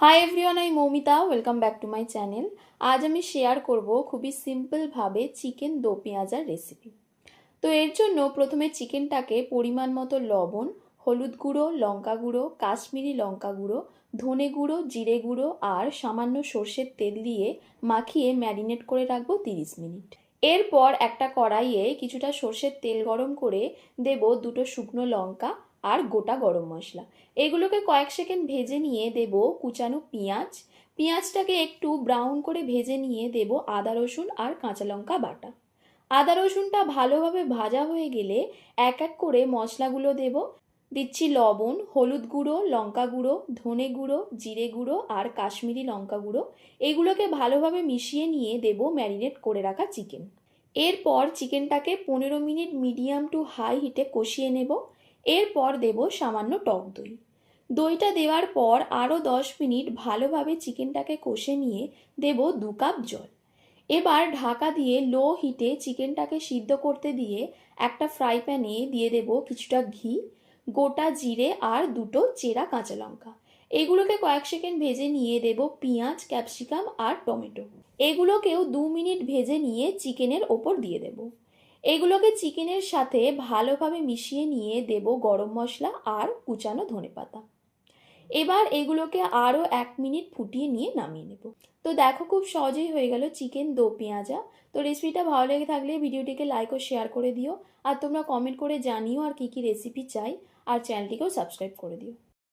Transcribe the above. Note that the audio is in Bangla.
হাই এভরিওয়ান, আমি Moumita. Welcome back to my channel. আজ আমি শেয়ার করব খুবই সিম্পলভাবে চিকেন দো পেঁয়াজার রেসিপি। তো এর জন্য প্রথমে চিকেনটাকে পরিমাণ মতো লবণ, হলুদ গুঁড়ো, লঙ্কা গুঁড়ো, কাশ্মীরি লঙ্কা গুঁড়ো, ধনে গুঁড়ো, জিরে গুঁড়ো আর সামান্য সর্ষের তেল দিয়ে মাখিয়ে ম্যারিনেট করে রাখবো 30 মিনিট। এরপর একটা কড়াইয়ে কিছুটা সর্ষের তেল গরম করে দেব দুটো শুকনো লঙ্কা আর গোটা গরম মশলা। এগুলোকে কয়েক সেকেন্ড ভেজে নিয়ে দেব কুচানো পেঁয়াজ। পেঁয়াজটাকে একটু ব্রাউন করে ভেজে নিয়ে দেব আদা রসুন আর কাঁচা লঙ্কা বাটা। আদা রসুনটা ভালোভাবে ভাজা হয়ে গেলে এক এক করে মশলাগুলো দেব। দিচ্ছি লবণ, হলুদ গুঁড়ো, লঙ্কা গুঁড়ো, ধনে গুঁড়ো, জিরে গুঁড়ো আর কাশ্মীরি লঙ্কা গুঁড়ো। এগুলোকে ভালোভাবে মিশিয়ে নিয়ে দেব ম্যারিনেট করে রাখা চিকেন। এরপর চিকেনটাকে 15 মিনিট মিডিয়াম টু হাই হিটে কষিয়ে নেব। এরপর দেব সামান্য টক দই। দইটা দেওয়ার পর আরও 10 মিনিট ভালোভাবে চিকেনটাকে কষে নিয়ে দেব 2 কাপ জল। এবার ঢাকা দিয়ে লো হিটে চিকেনটাকে সিদ্ধ করতে দিয়ে একটা ফ্রাই প্যানে দিয়ে দেব কিছুটা ঘি, গোটা জিরে আর দুটো চেরা কাঁচা লঙ্কা। এগুলোকে কয়েক সেকেন্ড ভেজে নিয়ে দেব পেঁয়াজ, ক্যাপসিকাম আর টমেটো। এগুলোকেও 2 মিনিট ভেজে নিয়ে চিকেনের ওপর দিয়ে দেব। এগুলোকে চিকেনের সাথে ভালোভাবে মিশিয়ে নিয়ে দেব গরম মশলা আর কুচানো ধনেপাতা। এবার এগুলোকে আরও 1 মিনিট ফুটিয়ে নিয়ে নামিয়ে নেব। তো দেখো, খুব সহজেই হয়ে গেল চিকেন দো পেঁয়াজা। তো রেসিপিটা ভালো লেগে থাকলে ভিডিওটিকে লাইক ও শেয়ার করে দিও। আর তোমরা কমেন্ট করে জানিও আর কী কী রেসিপি চাই। আর চ্যানেলটিকেও সাবস্ক্রাইব করে দিও।